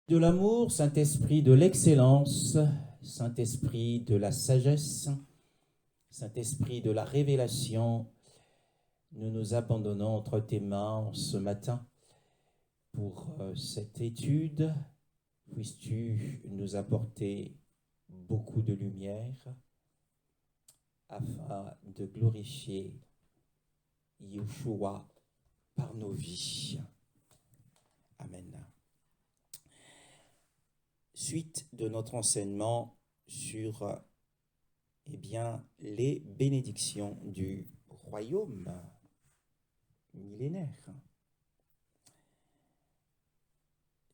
De l'amour, Saint-Esprit de l'excellence, Saint-Esprit de la sagesse, Saint-Esprit de la révélation, nous nous abandonnons entre tes mains ce matin pour cette étude. Puisses-tu nous apporter beaucoup de lumière afin de glorifier Yeshua par nos vies. Amen. Suite de notre enseignement sur les bénédictions du royaume millénaire.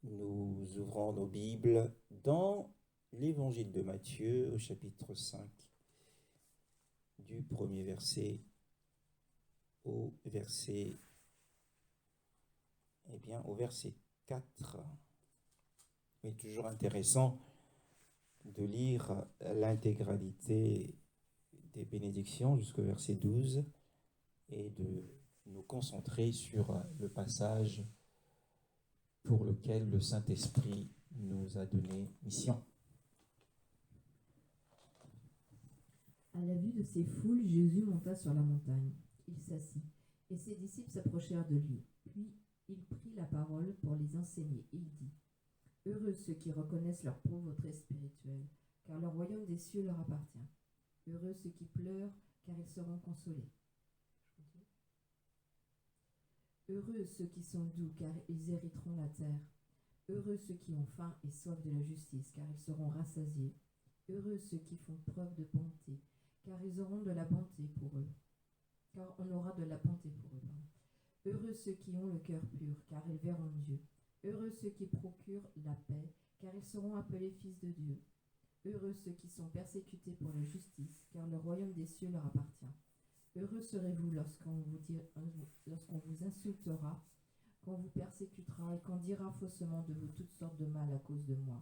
Nous ouvrons nos Bibles dans l'évangile de Matthieu au chapitre 5, du premier verset au verset 4. Il est toujours intéressant de lire l'intégralité des bénédictions jusqu'au verset 12 et de nous concentrer sur le passage pour lequel le Saint-Esprit nous a donné mission. À la vue de ces foules, Jésus monta sur la montagne. Il s'assit, et ses disciples s'approchèrent de lui. Puis il prit la parole pour les enseigner, et il dit : Heureux ceux qui reconnaissent leur pauvreté spirituelle, car le royaume des cieux leur appartient. Heureux ceux qui pleurent, car ils seront consolés. Heureux ceux qui sont doux, car ils hériteront la terre. Heureux ceux qui ont faim et soif de la justice, car ils seront rassasiés. Heureux ceux qui font preuve de bonté, car ils auront de la bonté pour eux. Car on aura de la bonté pour eux. Heureux ceux qui ont le cœur pur, car ils verront Dieu. Heureux ceux qui procurent la paix, car ils seront appelés fils de Dieu. Heureux ceux qui sont persécutés pour la justice, car le royaume des cieux leur appartient. Heureux serez-vous lorsqu'on vous insultera, qu'on vous persécutera et qu'on dira faussement de vous toutes sortes de mal à cause de moi.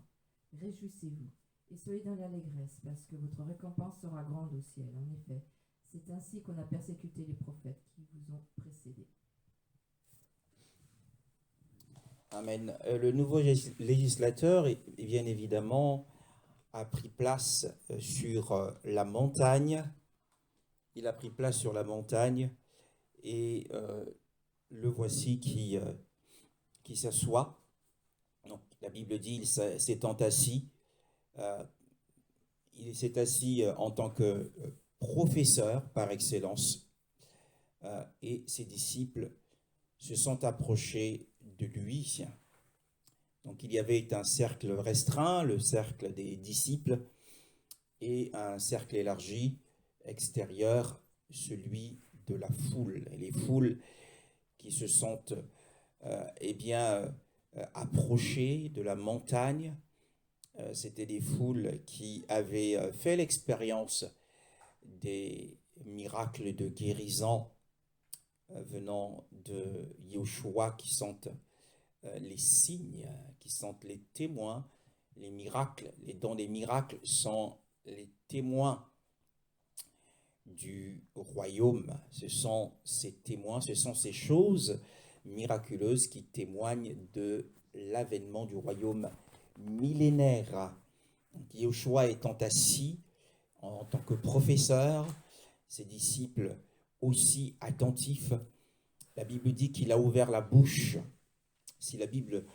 Réjouissez-vous et soyez dans l'allégresse, parce que votre récompense sera grande au ciel. En effet, c'est ainsi qu'on a persécuté les prophètes qui vous ont précédés. Amen. Le nouveau législateur, bien évidemment, a pris place sur la montagne. Il a pris place sur la montagne et le voici qui s'assoit. Donc, la Bible dit il s'étant assis. Il s'est assis en tant que professeur par excellence et ses disciples se sont approchés de lui. Donc il y avait un cercle restreint, le cercle des disciples, et un cercle élargi, extérieur, celui de la foule. Et les foules qui se sont approchées de la montagne, c'était des foules qui avaient fait l'expérience des miracles de guérison venant de Yeshua, qui sont les signes, qui sont les témoins, les miracles, les dons des miracles sont les témoins du royaume. Ce sont ces témoins, ce sont ces choses miraculeuses qui témoignent de l'avènement du royaume millénaire. Yeshua étant assis en tant que professeur, ses disciples aussi attentifs. La Bible dit qu'il a ouvert la bouche. Si la Bible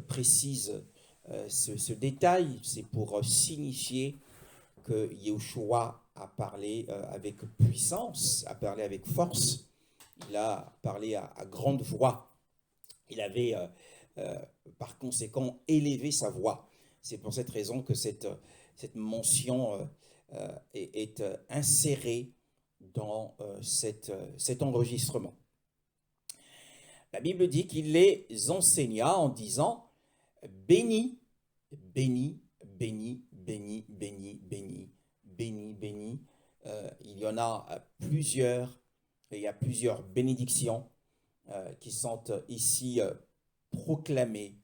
précise ce détail, c'est pour signifier que Yeshua a parlé avec puissance, a parlé avec force, il a parlé à grande voix. Il avait par conséquent élevé sa voix. C'est pour cette raison que cette mention est insérée dans cet enregistrement. La Bible dit qu'il les enseigna en disant « Béni, béni, béni, béni, béni, béni, béni, béni ». Il y en a plusieurs, il y a plusieurs bénédictions qui sont ici proclamées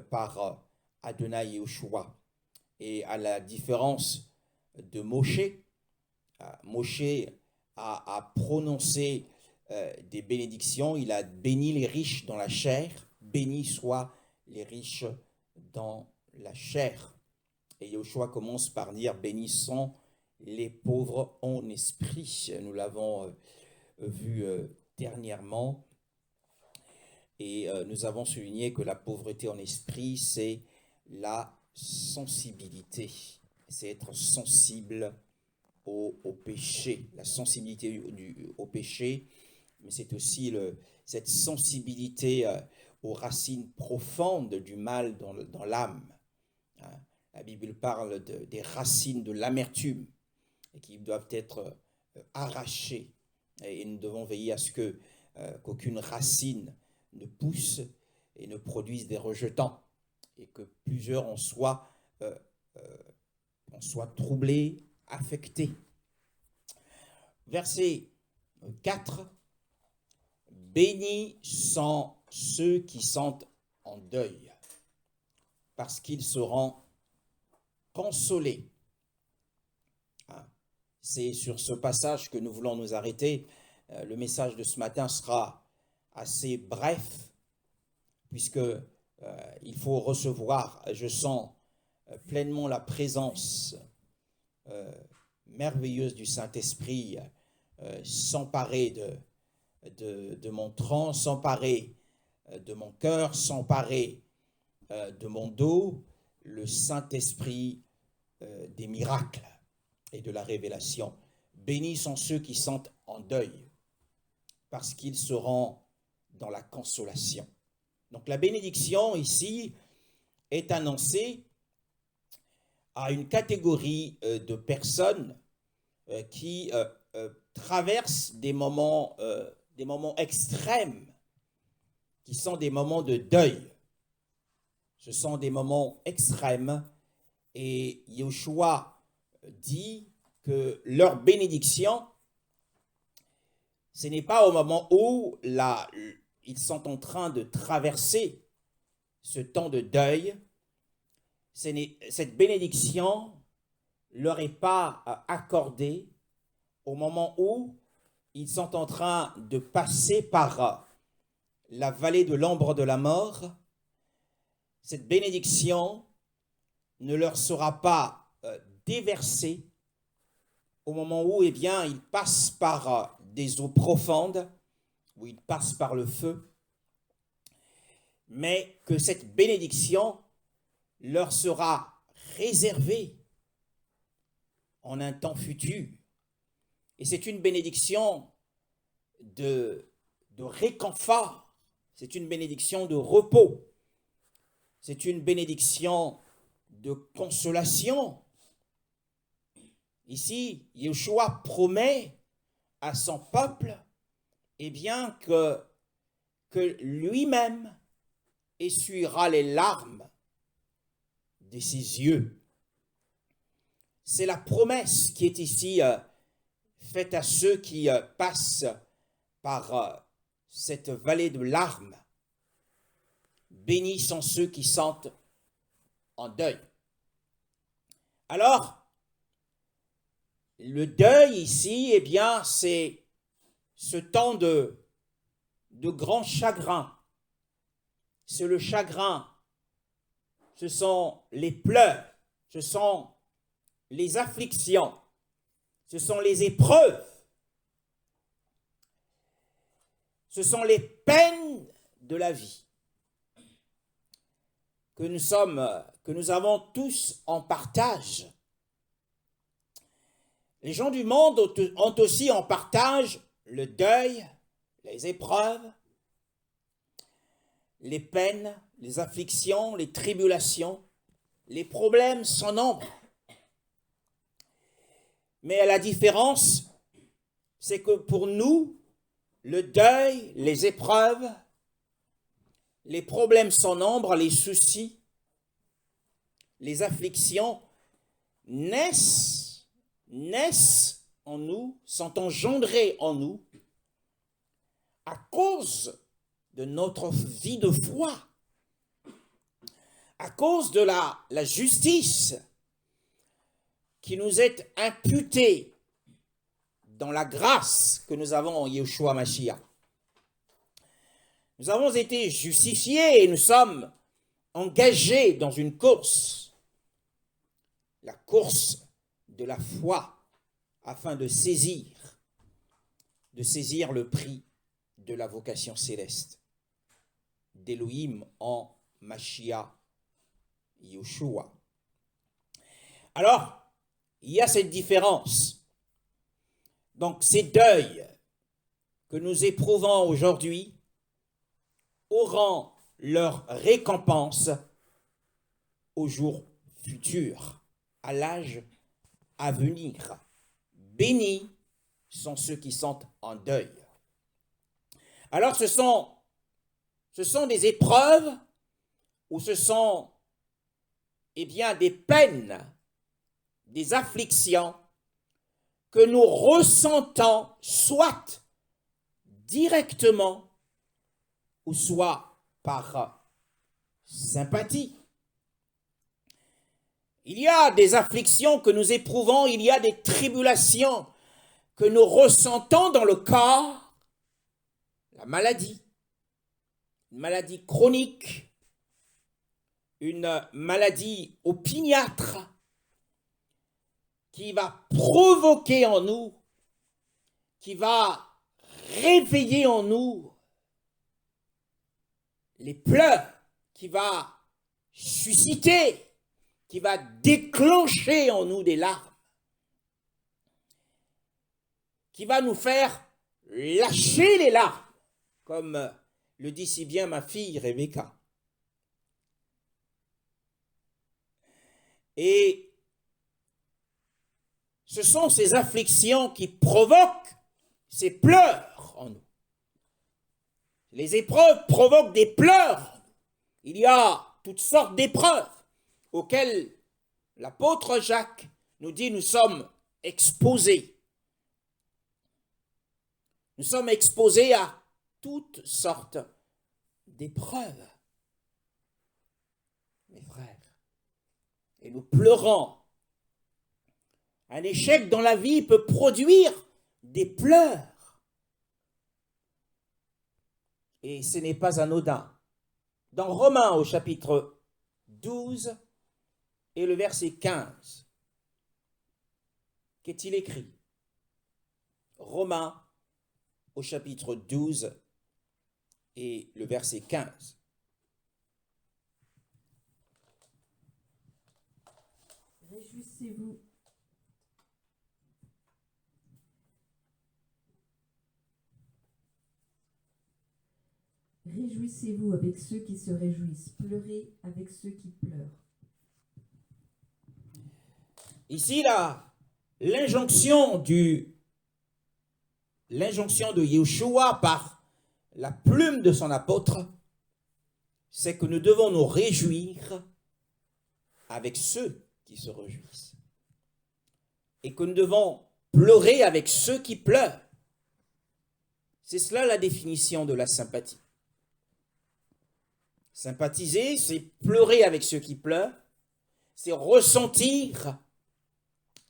par Adonai Yeshua. Et à la différence de Moshe, Moshe a prononcé des bénédictions. Il a béni les riches dans la chair, béni soient les riches dans la chair. Et Yoshua commence par dire « Bénissons les pauvres en esprit ». Nous l'avons vu dernièrement. Et nous avons souligné que la pauvreté en esprit, c'est la sensibilité. C'est être sensible au péché, la sensibilité au péché, mais c'est aussi cette sensibilité aux racines profondes du mal dans l'âme. La Bible parle des racines de l'amertume et qui doivent être arrachées. Et nous devons veiller à ce qu'aucune racine ne pousse et ne produise des rejetants, et que plusieurs en soient troublés, affectés. Verset 4. Bénis sont ceux qui sont en deuil, parce qu'ils seront consolés. C'est sur ce passage que nous voulons nous arrêter. Le message de ce matin sera assez bref, puisque il faut recevoir, je sens pleinement la présence merveilleuse du Saint-Esprit s'emparer de mon tronc, s'emparer de mon cœur, s'emparer de mon dos, le Saint-Esprit des miracles et de la révélation. Bénis sont ceux qui sont en deuil, parce qu'ils seront dans la consolation. Donc la bénédiction ici est annoncée à une catégorie de personnes qui traversent des moments extrêmes, qui sont des moments de deuil. Ce sont des moments extrêmes, et Yoshua dit que leur bénédiction, ce n'est pas au moment où ils sont en train de traverser ce temps de deuil. Cette bénédiction leur est pas accordée au moment où ils sont en train de passer par la vallée de l'ombre de la mort. Cette bénédiction ne leur sera pas déversée au moment où ils passent par des eaux profondes, où ils passent par le feu, mais que cette bénédiction leur sera réservée en un temps futur. Et c'est une bénédiction de réconfort, c'est une bénédiction de repos, c'est une bénédiction de consolation. Ici, Yeshua promet à son peuple que lui-même essuiera les larmes de ses yeux. C'est la promesse qui est ici faite à ceux qui passent par cette vallée de larmes. Bénis sont ceux qui sont en deuil. Alors, le deuil ici, c'est ce temps de grand chagrin. C'est le chagrin, ce sont les pleurs, ce sont les afflictions, ce sont les épreuves, ce sont les peines de la vie que nous avons tous en partage. Les gens du monde ont aussi en partage le deuil, les épreuves, les peines, les afflictions, les tribulations, les problèmes sans nombre. Mais la différence, c'est que pour nous, le deuil, les épreuves, les problèmes sans nombre, les soucis, les afflictions naissent en nous, sont engendrés en nous à cause de notre vie de foi, à cause de la justice qui nous est imputée dans la grâce que nous avons en Yeshua Mashiach. Nous avons été justifiés et nous sommes engagés dans une course, la course de la foi, afin de saisir le prix de la vocation céleste d'Élohim en Mashiach Yeshua. Alors, il y a cette différence. Donc, ces deuils que nous éprouvons aujourd'hui auront leur récompense au jour futur, à l'âge à venir. Bénis sont ceux qui sont en deuil. Alors, ce sont des épreuves ou ce sont des peines, des afflictions que nous ressentons soit directement ou soit par sympathie. Il y a des afflictions que nous éprouvons, il y a des tribulations que nous ressentons dans le corps, la maladie, une maladie chronique, une maladie opiniâtre qui va provoquer en nous, qui va réveiller en nous les pleurs, qui va susciter, qui va déclencher en nous des larmes, qui va nous faire lâcher les larmes, comme le dit si bien ma fille Rebecca. Et ce sont ces afflictions qui provoquent ces pleurs en nous. Les épreuves provoquent des pleurs. Il y a toutes sortes d'épreuves auxquelles l'apôtre Jacques nous dit nous sommes exposés. Nous sommes exposés à toutes sortes d'épreuves, mes frères. Et nous pleurons. Un échec dans la vie peut produire des pleurs. Et ce n'est pas anodin. Dans Romains au chapitre 12 et le verset 15, qu'est-il écrit? Romains au chapitre 12 et le verset 15. Réjouissez-vous. Réjouissez-vous avec ceux qui se réjouissent, pleurez avec ceux qui pleurent. Ici, là, l'injonction de Yeshua par la plume de son apôtre, c'est que nous devons nous réjouir avec ceux qui se réjouissent. Et que nous devons pleurer avec ceux qui pleurent. C'est cela la définition de la sympathie. Sympathiser, c'est pleurer avec ceux qui pleurent, c'est ressentir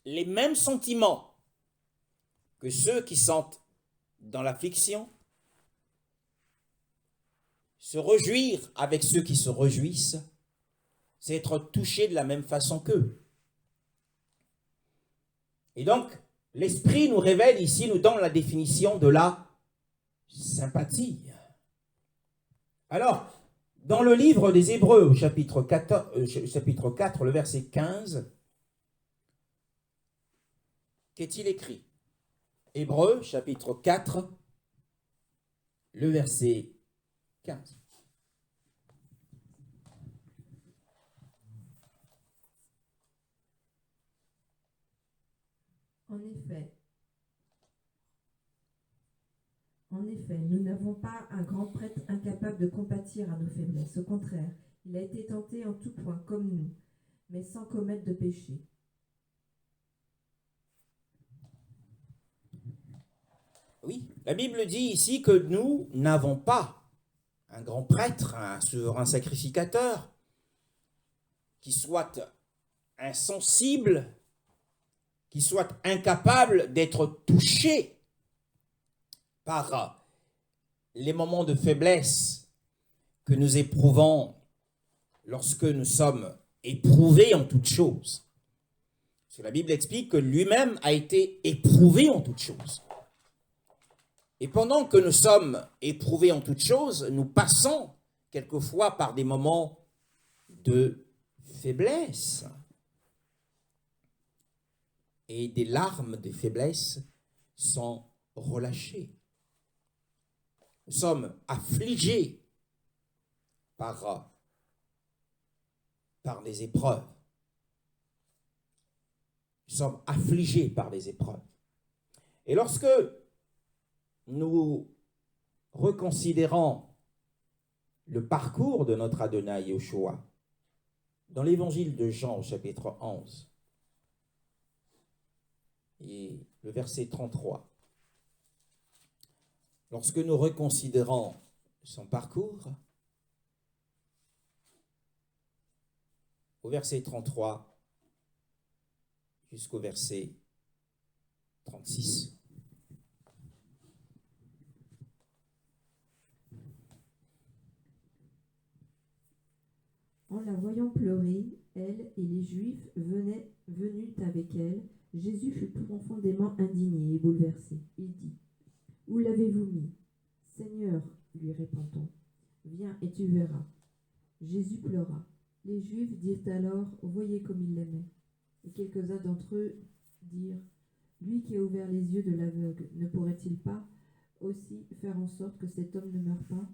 les mêmes sentiments que ceux qui sont dans l'affliction, se réjouir avec ceux qui se réjouissent, c'est être touché de la même façon qu'eux. Et donc, l'Esprit nous révèle ici, nous donne la définition de la sympathie. Alors, dans le livre des Hébreux, au chapitre 4, le verset 15, qu'est-il écrit? Hébreux, chapitre 4, le verset 15. En effet, nous n'avons pas un grand prêtre incapable de compatir à nos faiblesses. Au contraire, il a été tenté en tout point comme nous, mais sans commettre de péché. Oui, la Bible dit ici que nous n'avons pas un grand prêtre, un souverain sacrificateur, qui soit insensible, qui soit incapable d'être touché par les moments de faiblesse que nous éprouvons lorsque nous sommes éprouvés en toutes choses. Parce que la Bible explique que lui-même a été éprouvé en toutes choses. Et pendant que nous sommes éprouvés en toutes choses, nous passons quelquefois par des moments de faiblesse. Et des larmes de faiblesse sont relâchées. Nous sommes affligés par des épreuves. Nous sommes affligés par des épreuves. Et lorsque nous reconsidérons le parcours de notre Adonai Yeshua, dans l'évangile de Jean au chapitre 11, et le verset 33, lorsque nous reconsidérons son parcours, au verset 33 jusqu'au verset 36. En la voyant pleurer, elle et les Juifs venus avec elle, Jésus fut profondément indigné et bouleversé. Il dit : « Où l'avez-vous mis ? Seigneur, lui répond-on, viens et tu verras. Jésus pleura. Les Juifs dirent alors : voyez comme il l'aimait. Et quelques-uns d'entre eux dirent : lui qui a ouvert les yeux de l'aveugle, ne pourrait-il pas aussi faire en sorte que cet homme ne meure pas ?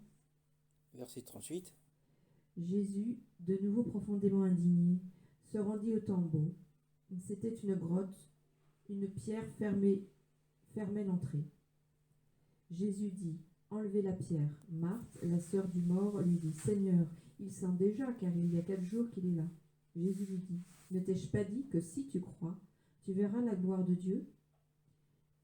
Verset 38. Jésus, de nouveau profondément indigné, se rendit au tombeau. C'était une grotte, une pierre fermait l'entrée. Jésus dit : enlevez la pierre. Marthe, la sœur du mort, lui dit : Seigneur, il sent déjà, car il y a 4 jours qu'il est là. Jésus lui dit : ne t'ai-je pas dit que si tu crois, tu verras la gloire de Dieu ?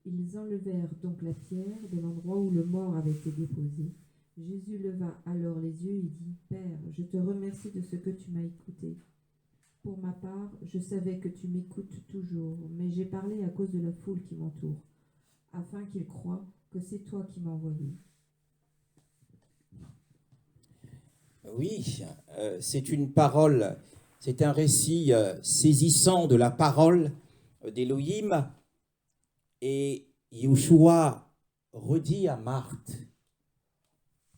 Ils enlevèrent donc la pierre de l'endroit où le mort avait été déposé. Jésus leva alors les yeux et dit : Père, je te remercie de ce que tu m'as écouté. Pour ma part, je savais que tu m'écoutes toujours, mais j'ai parlé à cause de la foule qui m'entoure, afin qu'ils croient que c'est toi qui m'as envoyé. Oui, c'est une parole, c'est un récit saisissant de la parole d'Élohim. Et Yeshua redit à Marthe :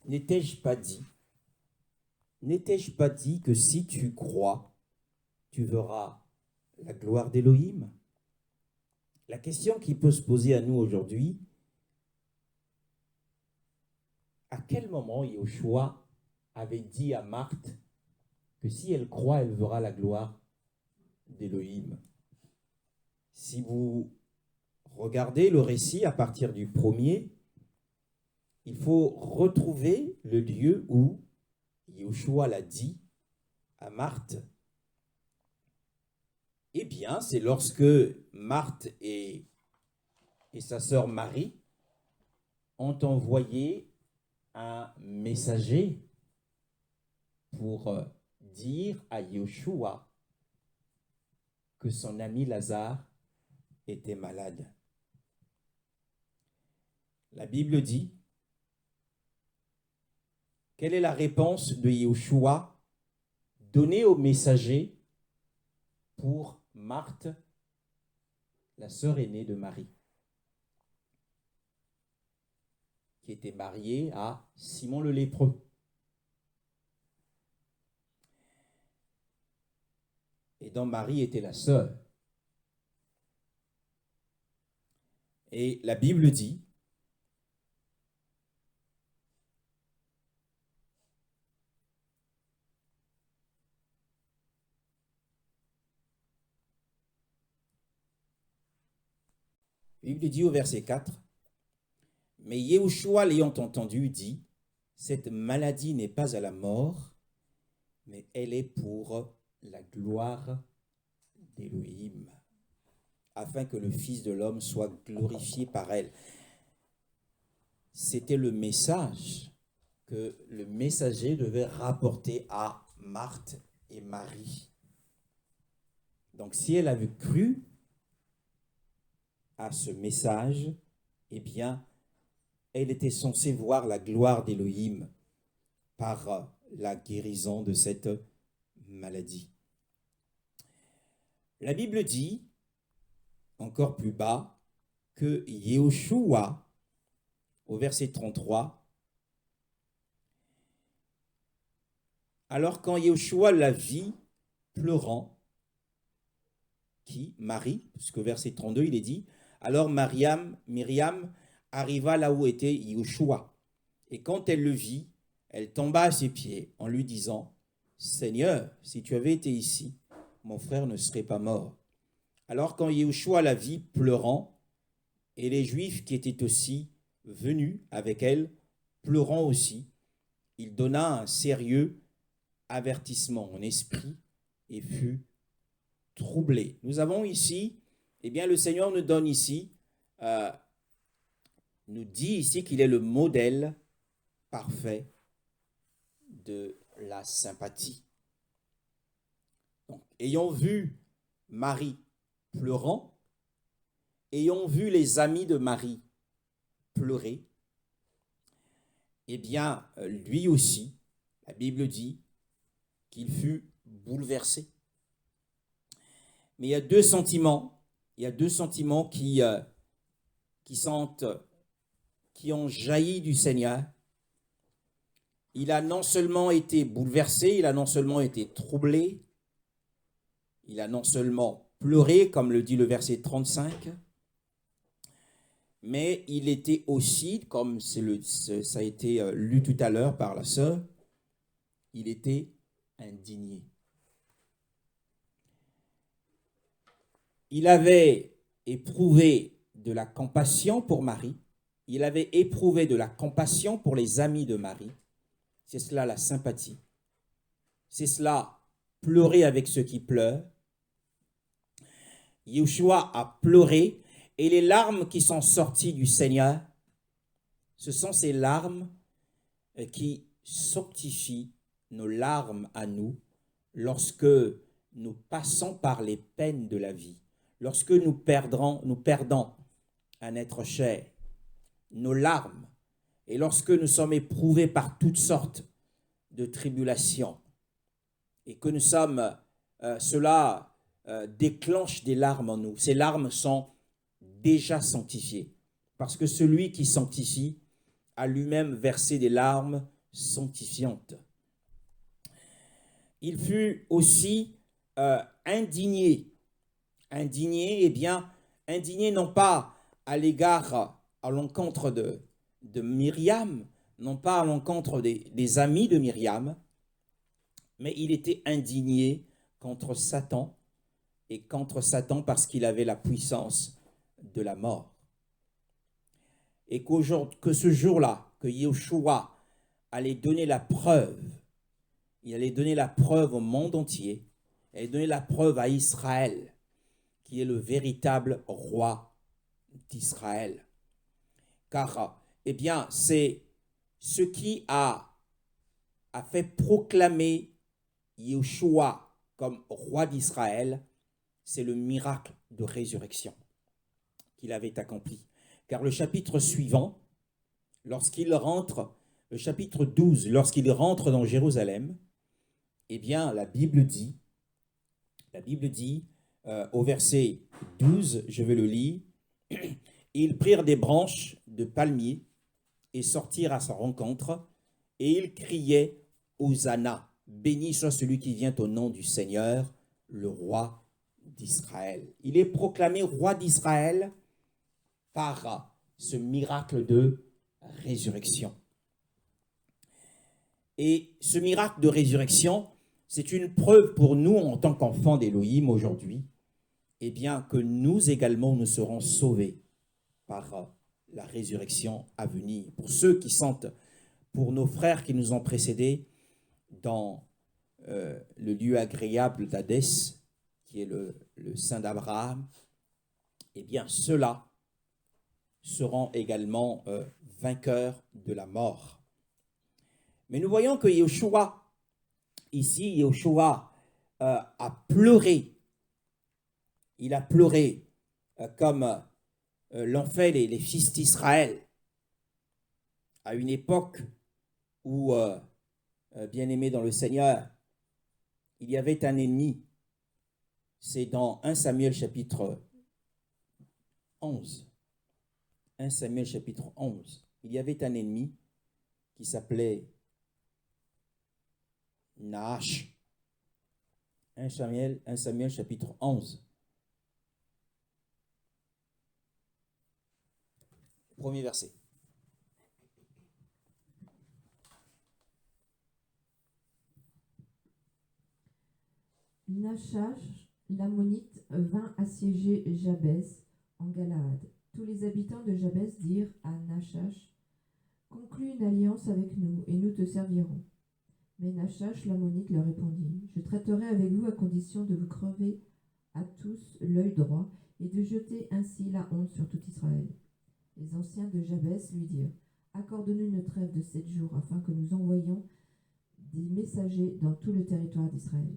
n'étais-je pas dit que si tu crois, tu verras la gloire d'Élohim ? La question qui peut se poser à nous aujourd'hui, à quel moment Yeshua avait dit à Marthe que si elle croit, elle verra la gloire d'Élohim ? Si vous regardez le récit à partir du premier, il faut retrouver le lieu où Yeshua l'a dit à Marthe. Eh bien, c'est lorsque Marthe et sa sœur Marie ont envoyé un messager pour dire à Yeshua que son ami Lazare était malade. La Bible dit, quelle est la réponse de Yeshua donnée au messager pour Marthe, la sœur aînée de Marie, qui était mariée à Simon le lépreux. Et dont Marie était la sœur. Et la Bible dit, au verset 4, mais Yeshua l'ayant entendu dit, cette maladie n'est pas à la mort, mais elle est pour la gloire d'Élohim, afin que le Fils de l'homme soit glorifié par elle. C'était le message que le messager devait rapporter à Marthe et Marie. Donc si elle avait cru à ce message, eh bien, elle était censée voir la gloire d'Élohim par la guérison de cette maladie. La Bible dit, encore plus bas, que Yehoshua, au verset 33, alors quand Yehoshua la vit pleurant, qui? Marie, puisqu'au verset 32, il est dit, alors Myriam arriva là où était Yehoshua. Et quand elle le vit, elle tomba à ses pieds en lui disant, Seigneur, si tu avais été ici, mon frère ne serait pas mort. Alors quand Yehoshua la vit pleurant, et les Juifs qui étaient aussi venus avec elle, pleurant aussi, il donna un sérieux avertissement en esprit et fut troublé. Nous avons ici, eh bien le Seigneur nous donne ici, nous dit ici qu'il est le modèle parfait de la sympathie. Donc, ayant vu Marie pleurant, ayant vu les amis de Marie pleurer, eh bien, lui aussi, la Bible dit qu'il fut bouleversé. Mais il y a deux sentiments qui ont jailli du Seigneur. Il a non seulement été bouleversé, il a non seulement été troublé, il a non seulement pleuré, comme le dit le verset 35, mais il était aussi, comme ça a été lu tout à l'heure par la sœur, il était indigné. Il avait éprouvé de la compassion pour Marie, il avait éprouvé de la compassion pour les amis de Marie. C'est cela la sympathie. C'est cela pleurer avec ceux qui pleurent. Yehoshua a pleuré et les larmes qui sont sorties du Seigneur, ce sont ces larmes qui sanctifient nos larmes à nous lorsque nous passons par les peines de la vie, lorsque nous perdons un être cher, nos larmes, et lorsque nous sommes éprouvés par toutes sortes de tribulations, et que cela déclenche des larmes en nous. Ces larmes sont déjà sanctifiées, parce que celui qui sanctifie a lui-même versé des larmes sanctifiantes. Il fut aussi indigné, indigné non pas à l'encontre de Myriam, non pas à l'encontre des amis de Myriam, mais il était indigné contre Satan, et contre Satan parce qu'il avait la puissance de la mort. Et que ce jour-là, que Yehoshua allait donner la preuve, il allait donner la preuve au monde entier, il allait donner la preuve à Israël, qui est le véritable roi d'Israël. Car, eh bien, c'est ce qui a fait proclamer Yehoshua comme roi d'Israël, c'est le miracle de résurrection qu'il avait accompli. Car le chapitre suivant, le chapitre 12, lorsqu'il rentre dans Jérusalem, eh bien, la Bible dit au verset 12, je vais le lire, « Ils prirent des branches de palmier et sortirent à sa rencontre, et ils criaient « Hosanna ! Béni soit celui qui vient au nom du Seigneur, le roi d'Israël. » Il est proclamé roi d'Israël par ce miracle de résurrection. Et ce miracle de résurrection, c'est une preuve pour nous en tant qu'enfants d'Élohim aujourd'hui, eh bien que nous également nous serons sauvés par la résurrection à venir. Pour ceux qui sentent, pour nos frères qui nous ont précédés dans le lieu agréable d'Hadès, qui est le sein d'Abraham, eh bien ceux-là seront également vainqueurs de la mort. Mais nous voyons que Yehoshua, ici, Yehoshua a pleuré. Il a pleuré comme l'ont fait les fils d'Israël à une époque où, bien-aimés dans le Seigneur, il y avait un ennemi. C'est dans 1 Samuel chapitre 11. 1 Samuel chapitre 11. Il y avait un ennemi qui s'appelait Naash. 1 Samuel chapitre 11. Premier verset. Nachash, l'ammonite, vint assiéger Jabès en Galaad. Tous les habitants de Jabès dirent à Nachash, « Conclus une alliance avec nous, et nous te servirons. » Mais Nachash, l'ammonite, leur répondit, « Je traiterai avec vous à condition de vous crever à tous l'œil droit, et de jeter ainsi la honte sur tout Israël. » Les anciens de Jabès lui dirent, « Accorde-nous une trêve de 7 jours, afin que nous envoyions des messagers dans tout le territoire d'Israël.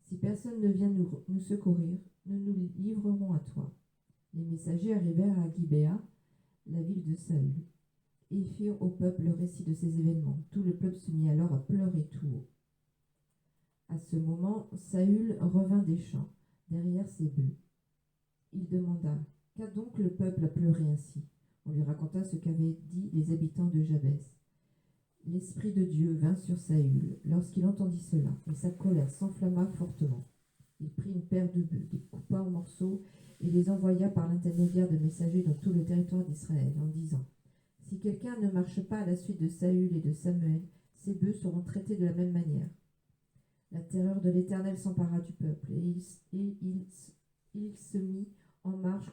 Si personne ne vient nous secourir, nous nous livrerons à toi. » Les messagers arrivèrent à Gibéa, la ville de Saül, et firent au peuple le récit de ces événements. Tout le peuple se mit alors à pleurer tout haut. À ce moment, Saül revint des champs, derrière ses bœufs. Il demanda, « Qu'a donc le peuple à pleurer ainsi ?» On lui raconta ce qu'avaient dit les habitants de Jabès. L'Esprit de Dieu vint sur Saül lorsqu'il entendit cela, et sa colère s'enflamma fortement. Il prit une paire de bœufs, les coupa en morceaux, et les envoya par l'intermédiaire de messagers dans tout le territoire d'Israël, en disant, « Si quelqu'un ne marche pas à la suite de Saül et de Samuel, ces bœufs seront traités de la même manière. » La terreur de l'Éternel s'empara du peuple, et il se mit en marche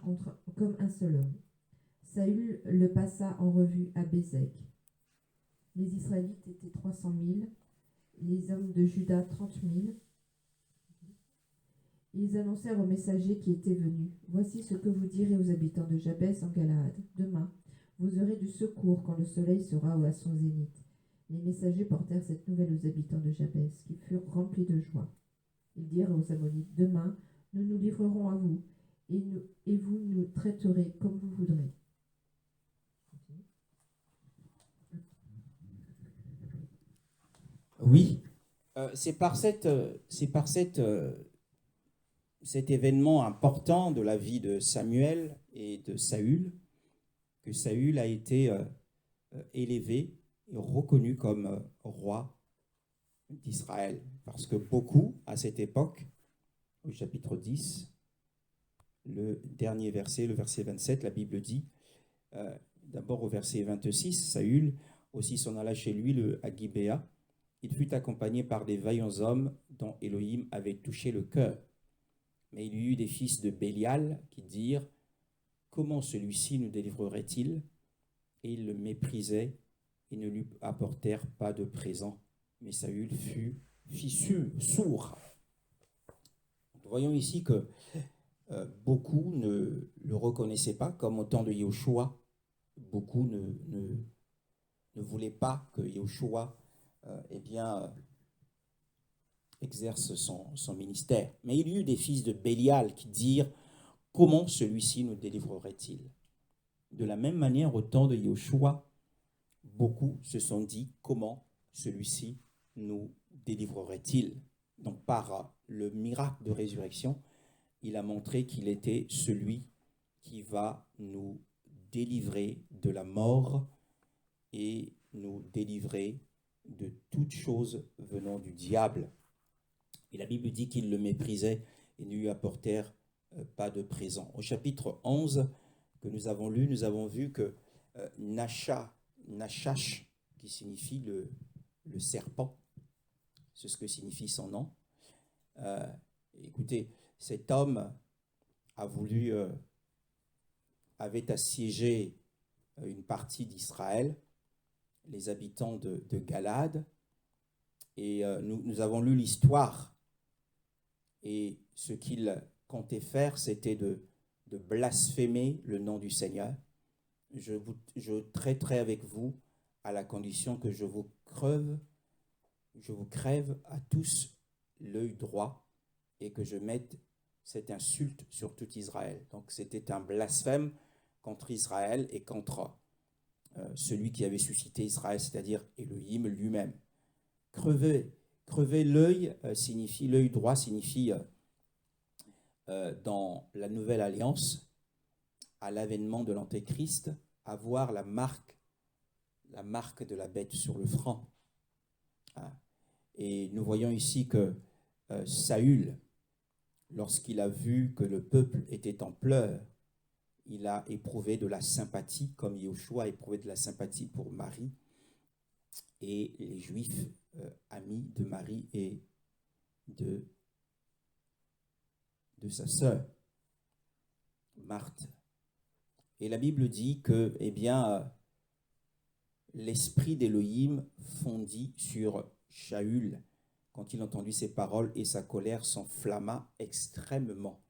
comme un seul homme. Saül le passa en revue à Bézek. Les Israélites étaient 300 000, les hommes de Juda 30 000. Ils annoncèrent aux messagers qui étaient venus, « Voici ce que vous direz aux habitants de Jabès en Galaad. Demain, vous aurez du secours quand le soleil sera à son zénith. » Les messagers portèrent cette nouvelle aux habitants de Jabès, qui furent remplis de joie. Ils dirent aux Ammonites, « Demain, nous nous livrerons à vous, et vous nous traiterez comme vous voudrez. » Oui, c'est par cet événement important de la vie de Samuel et de Saül que Saül a été élevé et reconnu comme roi d'Israël. Parce que beaucoup, à cette époque, au chapitre 10, le dernier verset, le verset 27, la Bible dit, d'abord au verset 26, Saül aussi s'en alla chez lui à Gibéa. Il fut accompagné par des vaillants hommes dont Élohim avait touché le cœur. Mais il y eut des fils de Bélial qui dirent, « Comment celui-ci nous délivrerait-il » Et ils le méprisaient et ne lui apportèrent pas de présent. Mais Saül fit sourd. Nous voyons ici que beaucoup ne le reconnaissaient pas, comme au temps de Yahushua. Beaucoup ne voulaient pas que Yahushua exerce son ministère. Mais il y eut des fils de Bélial qui dirent, « Comment celui-ci nous délivrerait-il » De la même manière, au temps de Yahushua, beaucoup se sont dit, « Comment celui-ci nous délivrerait-il » Donc par le miracle de résurrection, il a montré qu'il était celui qui va nous délivrer de la mort et nous délivrer de toutes choses venant du diable. Et la Bible dit qu'ils le méprisaient et ne lui apportèrent pas de présent. Au chapitre 11 que nous avons lu, nous avons vu que Nachash, qui signifie le serpent, c'est ce que signifie son nom. Écoutez, cet homme avait assiégé une partie d'Israël, les habitants de Galade, et nous avons lu l'histoire. Et ce qu'il comptait faire, c'était de blasphémer le nom du Seigneur. Je traiterai avec vous à la condition que je vous crève à tous l'œil droit et que je mette cette insulte sur tout Israël. Donc c'était un blasphème contre Israël et contre celui qui avait suscité Israël, c'est-à-dire Élohim lui-même. Crever Crever l'œil l'œil droit signifie dans la nouvelle alliance, à l'avènement de l'Antéchrist, avoir la marque de la bête sur le front. Et nous voyons ici que Saül, lorsqu'il a vu que le peuple était en pleurs, il a éprouvé de la sympathie, comme Yoshua a éprouvé de la sympathie pour Marie et les Juifs amis de Marie et de sa sœur, Marthe. Et la Bible dit que, l'esprit d'Élohim fondit sur Shaül quand il entendit ces paroles et sa colère s'enflamma extrêmement.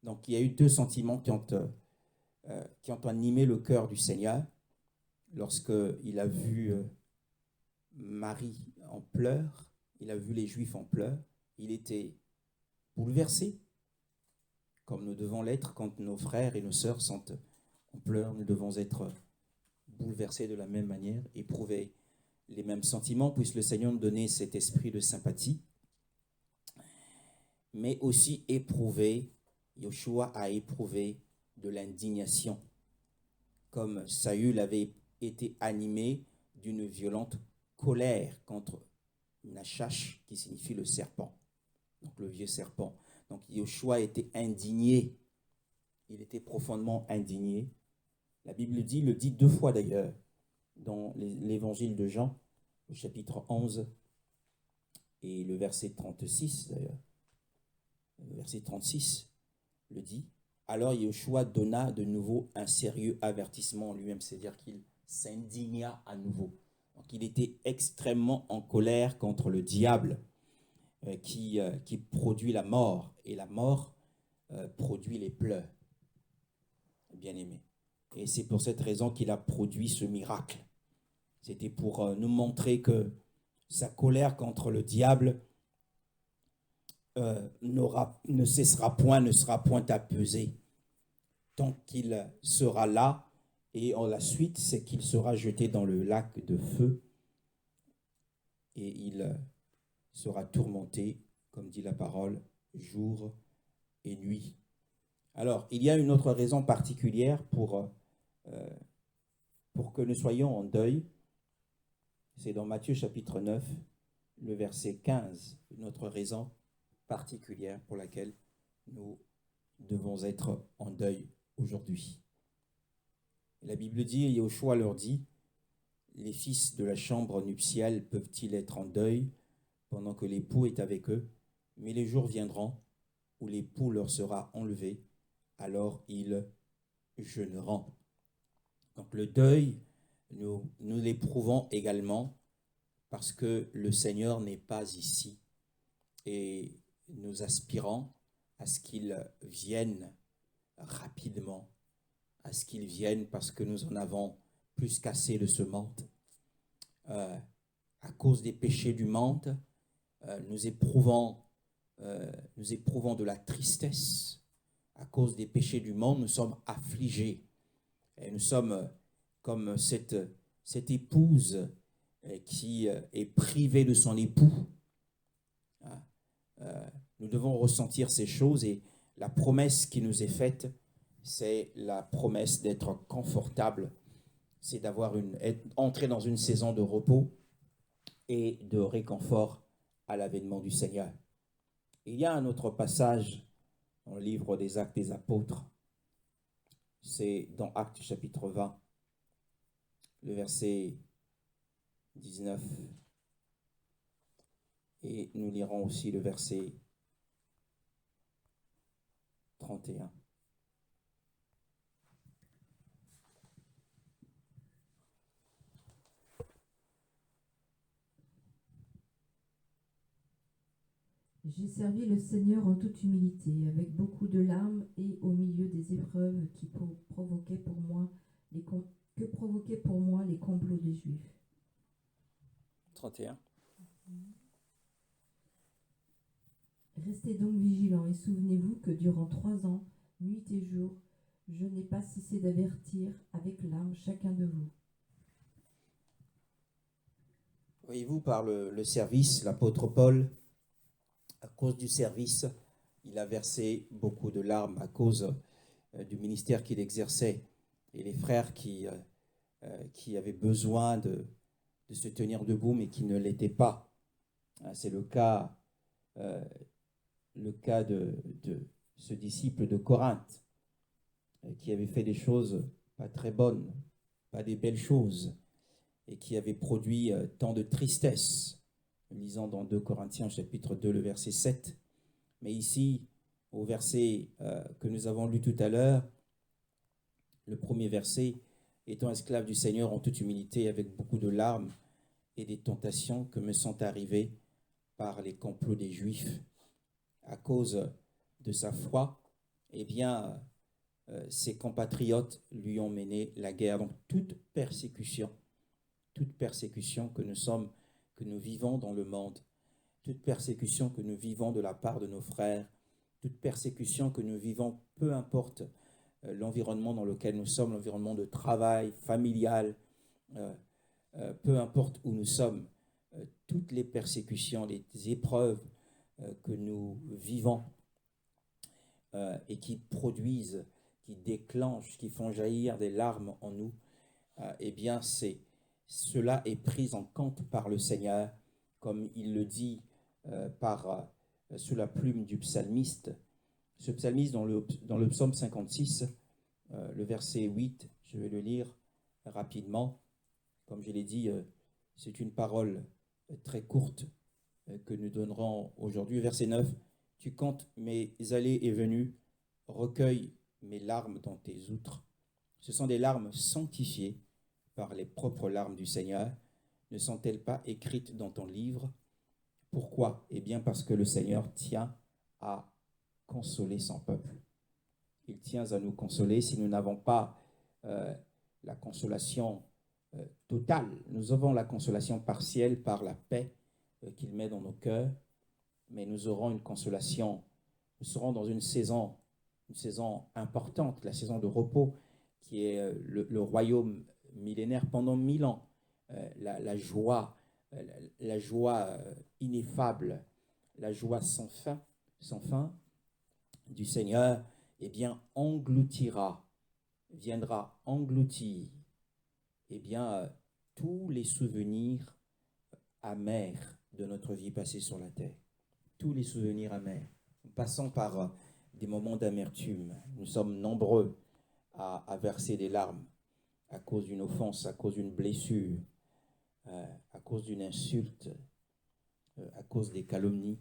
Donc il y a eu deux sentiments qui ont animé le cœur du Seigneur lorsqu'il a vu Marie en pleurs, il a vu les Juifs en pleurs, il était bouleversé, comme nous devons l'être quand nos frères et nos sœurs sont en pleurs. Nous devons être bouleversés de la même manière, éprouver les mêmes sentiments, puisque le Seigneur nous donnait cet esprit de sympathie, mais aussi Yoshua a éprouvé de l'indignation, comme Saül avait été animé d'une violente colère contre Nachash, qui signifie le serpent, donc le vieux serpent. Donc Yoshua était indigné, il était profondément indigné. La Bible le dit deux fois d'ailleurs, dans l'évangile de Jean, le chapitre 11 et le verset 36 d'ailleurs. Le verset 36 le dit. Alors Yoshua donna de nouveau un sérieux avertissement en lui-même, c'est-à-dire qu'il s'indigna à nouveau. Donc il était extrêmement en colère contre le diable qui produit la mort, et la mort produit les pleurs, bien-aimés. Et c'est pour cette raison qu'il a produit ce miracle. C'était pour nous montrer que sa colère contre le diable ne cessera point, ne sera point apaisée tant qu'il sera là. Et en la suite, c'est qu'il sera jeté dans le lac de feu et il sera tourmenté, comme dit la parole, jour et nuit. Alors, il y a une autre raison particulière pour que nous soyons en deuil. C'est dans Matthieu chapitre 9, le verset 15, une autre raison particulière pour laquelle nous devons être en deuil aujourd'hui. La Bible dit, et Yoshua leur dit, les fils de la chambre nuptiale peuvent-ils être en deuil pendant que l'époux est avec eux? Mais les jours viendront où l'époux leur sera enlevé, alors ils jeûneront. Donc le deuil, nous l'éprouvons également parce que le Seigneur n'est pas ici et nous aspirons à ce qu'il vienne rapidement, à ce qu'il vienne parce que nous en avons plus qu'assez de ce monde. À cause des péchés du monde, nous éprouvons de la tristesse. À cause des péchés du monde, nous sommes affligés. Et nous sommes comme cette épouse qui est privée de son époux. Nous devons ressentir ces choses et la promesse qui nous est faite, c'est la promesse d'être confortable, c'est entrer dans une saison de repos et de réconfort à l'avènement du Seigneur. Il y a un autre passage dans le livre des Actes des Apôtres, c'est dans Actes chapitre 20, le verset 19, et nous lirons aussi le verset 31. J'ai servi le Seigneur en toute humilité, avec beaucoup de larmes et au milieu des épreuves que provoquaient pour moi les complots des Juifs. 31. Restez donc vigilants et souvenez-vous que durant 3 ans, nuit et jour, je n'ai pas cessé d'avertir avec larmes chacun de vous. Voyez-vous, par le service, l'apôtre Paul, à cause du service, il a versé beaucoup de larmes à cause du ministère qu'il exerçait. Et les frères qui avaient besoin de se tenir debout, mais qui ne l'étaient pas. C'est euh, le cas de ce disciple de Corinthe, qui avait fait des choses pas très bonnes, pas des belles choses, et qui avait produit tant de tristesse. Lisant dans 2 Corinthiens chapitre 2, le verset 7. Mais ici, au verset que nous avons lu tout à l'heure, le premier verset, étant esclave du Seigneur en toute humilité, avec beaucoup de larmes et des tentations que me sont arrivées par les complots des Juifs à cause de sa foi, eh bien, ses compatriotes lui ont mené la guerre. Donc, toute persécution que nous vivons dans le monde, toute persécution que nous vivons de la part de nos frères, toute persécution que nous vivons, peu importe l'environnement dans lequel nous sommes, l'environnement de travail, familial, peu importe où nous sommes, toutes les persécutions, les épreuves que nous vivons et qui produisent, qui déclenchent, qui font jaillir des larmes en nous, eh bien, cela est pris en compte par le Seigneur, comme il le dit sous la plume du psalmiste. Ce psalmiste, dans le psaume 56, le verset 8, je vais le lire rapidement. Comme je l'ai dit, c'est une parole très courte que nous donnerons aujourd'hui. Verset 9, tu comptes mes allées et venues, recueille mes larmes dans tes outres. Ce sont des larmes sanctifiées par les propres larmes du Seigneur. Ne sont-elles pas écrites dans ton livre? Pourquoi? Eh bien parce que le Seigneur tient à consoler son peuple. Il tient à nous consoler. Si nous n'avons pas la consolation totale, nous avons la consolation partielle par la paix qu'il met dans nos cœurs, mais nous aurons une consolation. Nous serons dans une saison importante, la saison de repos, qui est le royaume millénaire pendant 1000 ans. La joie ineffable, la joie sans fin du Seigneur, eh bien, viendra engloutir, eh bien, tous les souvenirs amers de notre vie passée sur la terre. Tous les souvenirs amers. Nous passons par des moments d'amertume. Nous sommes nombreux à verser des larmes à cause d'une offense, à cause d'une blessure, à cause d'une insulte, à cause des calomnies,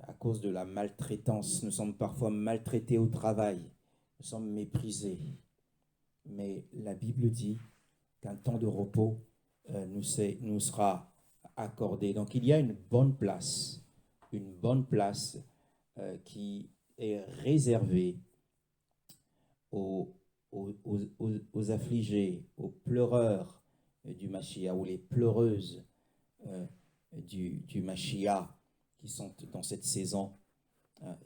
à cause de la maltraitance. Nous sommes parfois maltraités au travail, nous sommes méprisés. Mais la Bible dit qu'un temps de repos nous sera accordé. Donc il y a une bonne place qui est réservée aux affligés, aux pleureurs du Mashiach, ou les pleureuses du Mashiach qui sont dans cette saison.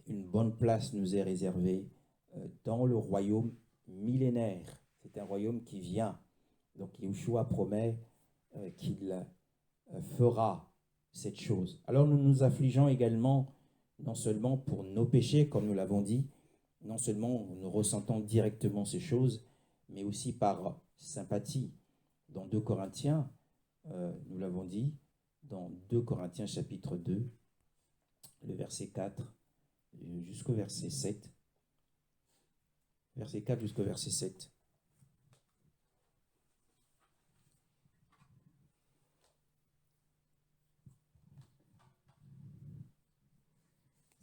Une bonne place nous est réservée dans le royaume millénaire. C'est un royaume qui vient. Donc Yeshua promet qu'il fera cette chose. Alors nous nous affligeons également, non seulement pour nos péchés, comme nous l'avons dit, non seulement nous ressentons directement ces choses, mais aussi par sympathie. Dans 2 Corinthiens, nous l'avons dit, dans 2 Corinthiens chapitre 2, le verset 4 jusqu'au verset 7. Verset 4 jusqu'au verset 7.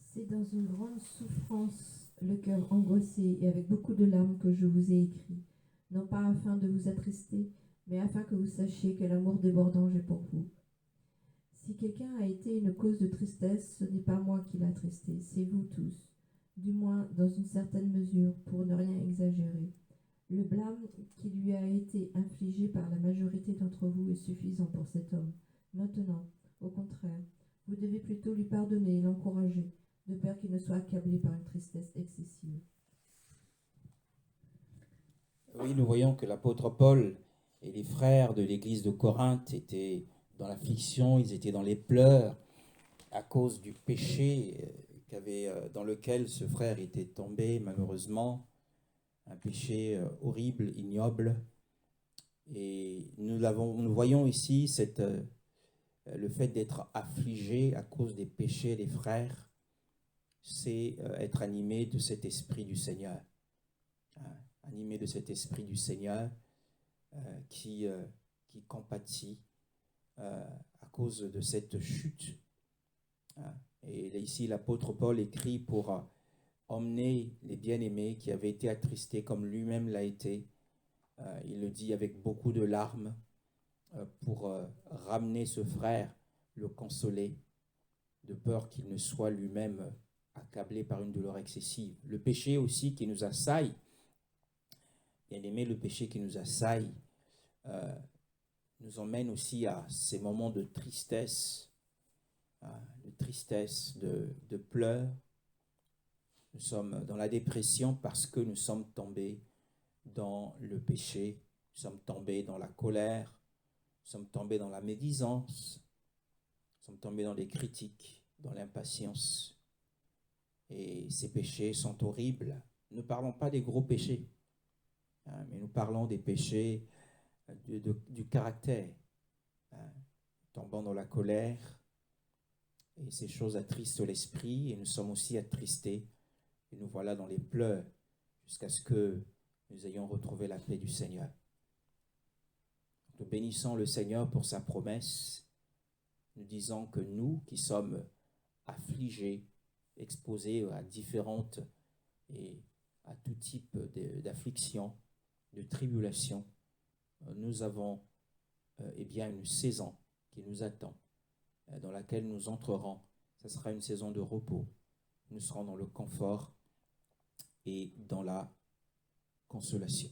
C'est dans une grande souffrance, le cœur angoissé et avec beaucoup de larmes que je vous ai écrit, non pas afin de vous attrister, mais afin que vous sachiez que l'amour débordant j'ai pour vous. Si quelqu'un a été une cause de tristesse, ce n'est pas moi qui l'a attristé, c'est vous tous, du moins dans une certaine mesure, pour ne rien exagérer. Le blâme qui lui a été infligé par la majorité d'entre vous est suffisant pour cet homme. Maintenant, au contraire, vous devez plutôt lui pardonner et l'encourager, de peur qu'il ne soit accablé par une tristesse excessive. Oui, nous voyons que l'apôtre Paul et les frères de l'église de Corinthe étaient dans l'affliction, ils étaient dans les pleurs à cause du péché dans lequel ce frère était tombé, malheureusement, un péché horrible, ignoble. Et nous voyons ici le fait d'être affligé à cause des péchés des frères, c'est être animé de cet esprit du Seigneur. Animé de cet esprit du Seigneur qui compatit à cause de cette chute. Et ici, l'apôtre Paul écrit pour emmener les bien-aimés qui avaient été attristés comme lui-même l'a été. Il le dit avec beaucoup de larmes pour ramener ce frère, le consoler, de peur qu'il ne soit lui-même accablé par une douleur excessive. Le péché aussi qui nous assaille, bien-aimés, le péché qui nous assaille nous emmène aussi à ces moments de tristesse, de pleurs. Nous sommes dans la dépression parce que nous sommes tombés dans le péché, nous sommes tombés dans la colère, nous sommes tombés dans la médisance, nous sommes tombés dans les critiques, dans l'impatience. Et ces péchés sont horribles. Nous ne parlons pas des gros péchés, mais nous parlons des péchés du caractère, tombant dans la colère. Et ces choses attristent l'esprit et nous sommes aussi attristés. Et nous voilà dans les pleurs jusqu'à ce que nous ayons retrouvé la paix du Seigneur. Nous bénissons le Seigneur pour sa promesse. Nous disons que nous qui sommes affligés, exposés à différentes et à tout type d'afflictions, de tribulations, nous avons une saison qui nous attend, dans laquelle nous entrerons. Ce sera une saison de repos. Nous serons dans le confort et dans la consolation.